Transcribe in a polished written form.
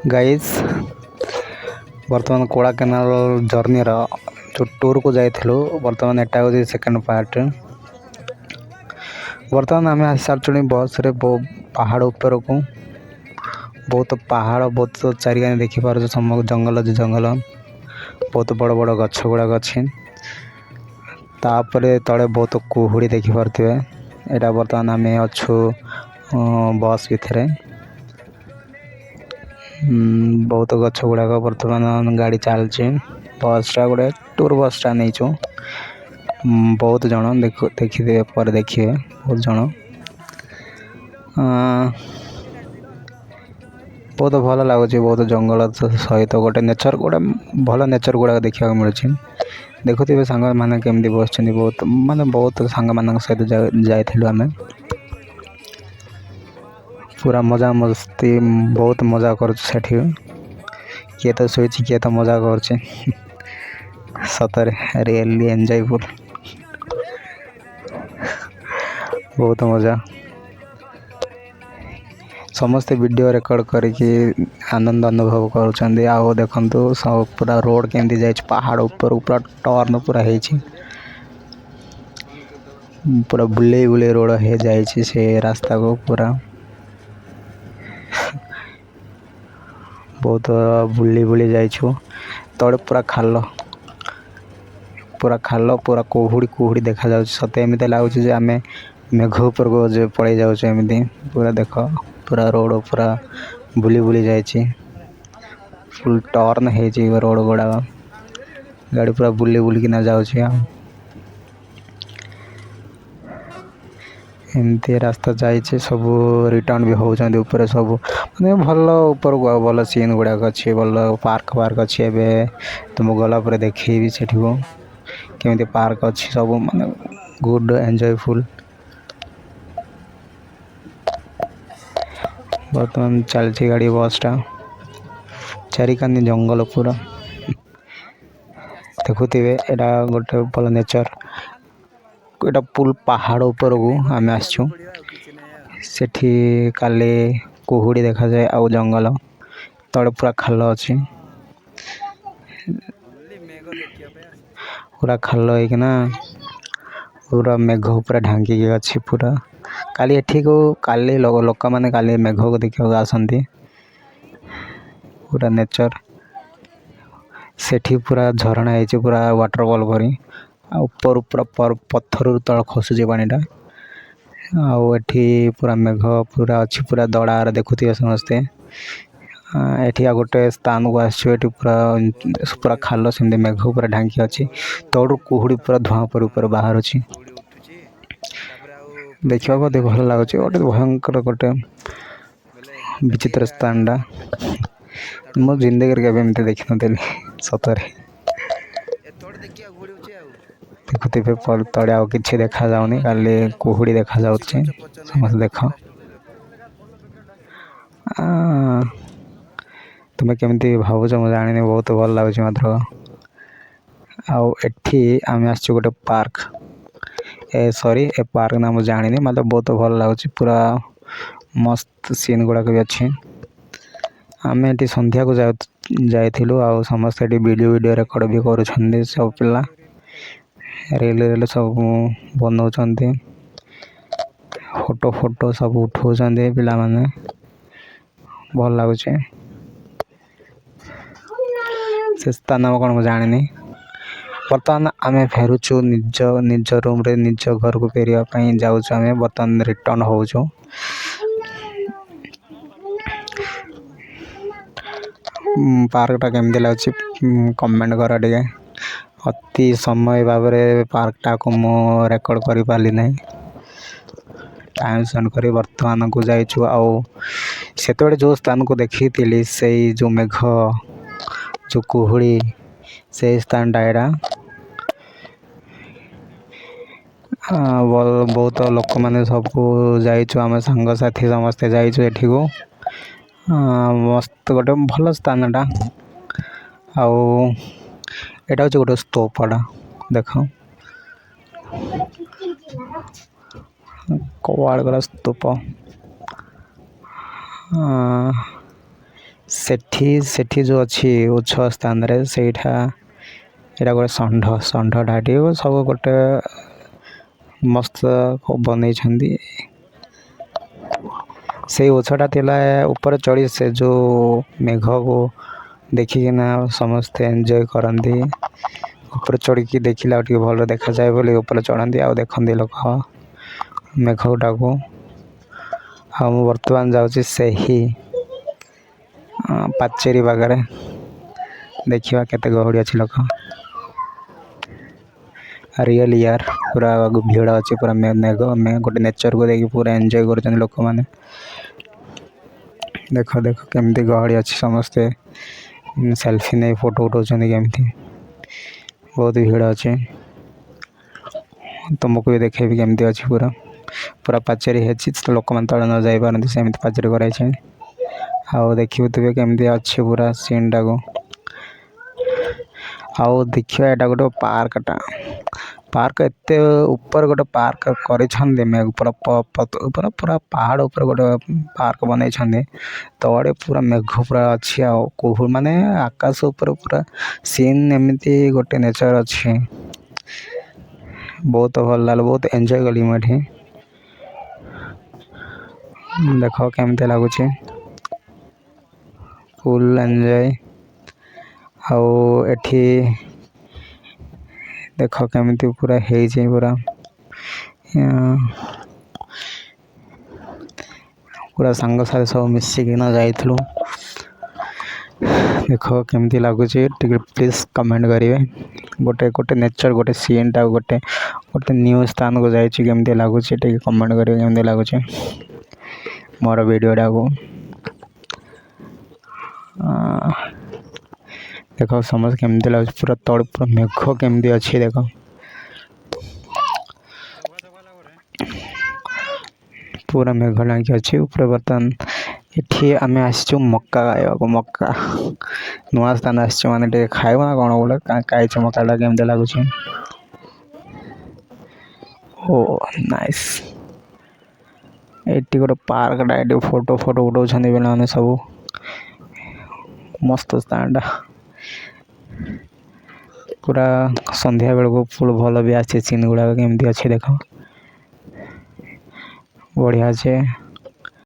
Guys बर्तमान कोड़ा canal journey जो tour को जाइलु बर्तमान एटा हो सेकेंड पार्ट। बर्तमान आम आसी सारे बस रे पहाड़ ऊपर को बहुत पहाड़ बहुत चारिका देखिपार जंगल जंगल बहुत बड़ बड़ गछ गुड़ाक अच्छी तापर तले बहुत कुहुड़ी देखिपे। यहाँ बर्तमान आम अच्छु बस भितर बहुत गछ गुड़ाक बर्तमान गाड़ी चलची बसटा गोटे टूर बसटा नहीं चु बहुत जन देखिए पर देखिए बहुत जन बहुत भल लगुच बहुत जंगल सहित गोटे नेचर गोटे भल नेचर गुड़ाक देखा मिलूँ। देखुवे सांग मैंने केमती बस बहुत माने बहुत सांग मान सहित जाइलु आम पूरा मजा मस्ती बहुत मजा कर किए तो शोची किए तो मजा कर सतरे रियली एंजॉयफुल बहुत मजा समस्ते वीडियो रिकॉर्ड करके आनंद अनुभव कर देखु सब पूरा रोड केमती जाए पहाड़ ऊपर पूरा टर्न पूरा है पूरा बुले बुले रोड है जाए से रास्ता को पूरा बहुत बुली बुली जाइछु तड़े पूरा खाल पूरा कुहुड़ी कुहुड़ी देखा जाउछ सते एमती लागुच आम मेघ ऊपर को जो पड़े जाऊँ एमती पूरा देख पूरा रोड पूरा बुली बुली जाइए फुल टर्न है रोड गुड़ा गाड़ी पूरा बुली बुलिकिना जाऊँ एमती रास्ता जाइए सब रिटर्न भी होती ऊपर सब माने भल ऊपर को भल सीन गुड़ाक अच्छे भल पार्क पार्क अच्छे एवं तुम गला देखेबी से केमी पार्क अच्छी सब माने गुड एंजॉयफुल। बर्तमान चलती गाड़ी बसटा चारिकानी जंगल पूरा देखुवे यहाँ गोटे भल नेचर यहाँ पुल पहाड़ ऊपर को आम आसचु सेठी काले कुहुड़ी देखा जाए आउ जंगल तले पूरा खाल अच्छी पूरा खाल होना पूरा मेघ पूरा ढांकी अच्छी पूरा काली एठी को काली लोक मैंने काली मेघ को देखा आसती पूरा नेचर सेठी पूरा झरणा है पूरा वाटरफॉल भरी ऊपर पूरा पत्थर तल खसुचे पानीटा आठी पूरा मेघ पूरा अच्छी पूरा दड़ार देखुए समस्ते एठी आ गोटे स्थान को आसो पूरा पूरा खाल सेमती मेघ पूरा ढांकी अच्छी तौर कुहुड़ी पूरा धुआं पर ऊपर बाहर अच्छी देखा बहुत भल लगुच गोटे भयंकर गोटे विचित्र स्थानटा मो जिंदगी केमती देखी नी सतरे देखुवे तले आ कि देखा जाऊनी खाली कुहुड़ी देखा जाऊँ समस्त देख तुम्हें केमती भावुच मुझे जानी बहुत भल लगुच मात्र आठी आम आस गोटे पार्क सॉरी ए पार्क ना मुझे जानी मतलब बहुत भल लगुच पूरा मस्त सीन गुड़ाक भी अच्छी आम ये संध्या को जाइलु आ समस्त वीडियो वीडियो रेकर्ड भी कर सब पिला रील रील सब बनाऊँ फोटो फोटो सब उठाऊँ पिला माने भल लगुच से स्थान कौन मुझे जानी बर्तमान आम फेरुचु निज निज रूम रे निज घर को फेरवाई जाऊँ आम बर्तमान रिटर्न होचु पार्कटा केमती लगुच कमेंट कर टे अति समय भाव पार्कटा को मु रेकर्ड कर पारि ना टाइम स्पेंड कर बर्तमान को जाइछु आउ से जो स्थान को देखी थी से जो मेघ जो कुहुड़ी से स्थान टाइरा बहुत लोक मैंने सबको जाइछु आम सांग साथी समस्ते जाइछु एठी को मस्त गोटे भल स्थानटा आउ एटा हूँ गोटे स्तूपटा देख कवाड़ गला स्तूप ସେଠି ଯେଉଁ ଅଛି ଉଚ୍ଚ ସ୍ଥାନରେ ସେଇଟା ଏଇଟା ଗୋଟେ ଷଣ୍ଢଟା ଏଠି ସବୁ ଗୋଟେ ମସ୍ତ ବନେଇଛନ୍ତି। ସେଇ ଗଛଟା ଥିଲା ଉପରେ ଚଢ଼ି ସେ ଯେଉଁ ମେଘକୁ ଦେଖିକିନା ସମସ୍ତେ ଏନ୍ଜୟ କରନ୍ତି। ଉପରେ ଚଢ଼ିକି ଦେଖିଲେ ଆଉ ଟିକେ ଭଲ ଦେଖାଯାଏ ବୋଲି ଉପରେ ଚଢ଼ନ୍ତି ଆଉ ଦେଖନ୍ତି ଲୋକ ମେଘଟାକୁ। ଆଉ ମୁଁ ବର୍ତ୍ତମାନ ଯାଉଛି ସେହି ପାଚେରୀ ପାଖରେ ଦେଖିବା କେତେ ଗହଳି ଅଛି ଲୋକ। ରିଏଲ୍ ୟାର ପୁରା ଭିଡ଼ ଅଛି ପୁରା ମେଘ ଗୋଟେ ନେଚର୍କୁ ଦେଇକି ପୁରା ଏନ୍ଜୟ କରୁଛନ୍ତି ଲୋକମାନେ। ଦେଖ କେମିତି ଗହଳି ଅଛି ସମସ୍ତେ ସେଲ୍ଫି ନେଇ ଫଟୋ ଉଠାଉଛନ୍ତି କେମିତି ବହୁତ ଭିଡ଼ ଅଛି। ତୁମକୁ ବି ଦେଖେଇବି କେମିତି ଅଛି ପୁରା ପାଚେରୀ ହେଇଛି ଲୋକମାନେ ତଳେ ନ ଯାଇପାରନ୍ତି ସେମିତି ପାଚେରୀ କରାଇଛି। ଆଉ ଦେଖିଥିବେ କେମିତି ଅଛି ପୁରା ସିନ୍ଟାକୁ। ଆଉ ଦେଖିବା ଏଇଟା ଗୋଟେ ପାର୍କ ଏତେ ଉପରେ ଗୋଟେ ପାର୍କ କରିଛନ୍ତି ପୁରା ପାହାଡ଼ ଉପରେ ଗୋଟେ ପାର୍କ ବନେଇଛନ୍ତି। ତଳେ ପୁରା ମେଘ ପୁରା ଅଛି ଆଉ ମାନେ ଆକାଶ ଉପରେ ପୁରା ସିନ୍ ଏମିତି ଗୋଟେ ନେଚର୍ ଅଛି। ବହୁତ ଭଲ ଲାଗିଲା ବହୁତ ଏନ୍ଜୟ କଲି ମୁଁ ଏଠି। ଦେଖ କେମିତି ଲାଗୁଛି ଫୁଲ୍ ଏନ୍ଜୟ। ଆଉ ଏଠି ଦେଖ କେମିତି ପୁରା ହେଇଛି ପୁରା ସାଙ୍ଗସାଥି ସବୁ ମିଶିକିନା ଯାଇଥିଲୁ। ଦେଖ କେମିତି ଲାଗୁଛି ଟିକେ ପ୍ଲିଜ୍ କମେଣ୍ଟ କରିବେ। ଗୋଟେ ନେଚର୍ ଗୋଟେ ସିନ୍ଟା ଗୋଟେ ନ୍ୟୁ ସ୍ଥାନକୁ ଯାଇଛି କେମିତି ଲାଗୁଛି ଟିକେ କମେଣ୍ଟ କରିବେ କେମିତି ଲାଗୁଛି ମୋର ଭିଡ଼ିଓଟାକୁ। ଦେଖ ସମସ୍ତେ କେମିତି ଲାଗୁଛି ପୁରା ତଳେ ପୁରା ମେଘ କେମିତି ଅଛି ଦେଖ। ପୁରା ମେଘ ଲାଗି ଅଛି ଉପରେ। ବର୍ତ୍ତମାନ ଏଠି ଆମେ ଆସିଛୁ ମକା ଖାଇବାକୁ। ମକା ନୂଆ ସ୍ଥାନ ଆସିଛୁ ମାନେ ଟିକେ ଖାଇବ ନା କ'ଣ ଗୋଟେ ଖାଇଛୁ ମକାଟା କେମିତି ଲାଗୁଛି। ଓ ନାଇସ୍। ଏଠି ଗୋଟେ ପାର୍କଟା ଏଠି ଫଟୋ ଉଠାଉଛନ୍ତି ପିଲାମାନେ ସବୁ ମସ୍ତ ସ୍ଥାନଟା। ପୁରା ସନ୍ଧ୍ୟା ବେଳକୁ ଭଲ ବି ଆସିଛି ସିନ୍ ଗୁଡ଼ାକ କେମିତି ଅଛି ଦେଖ ବଢ଼ିଆ ଅଛି।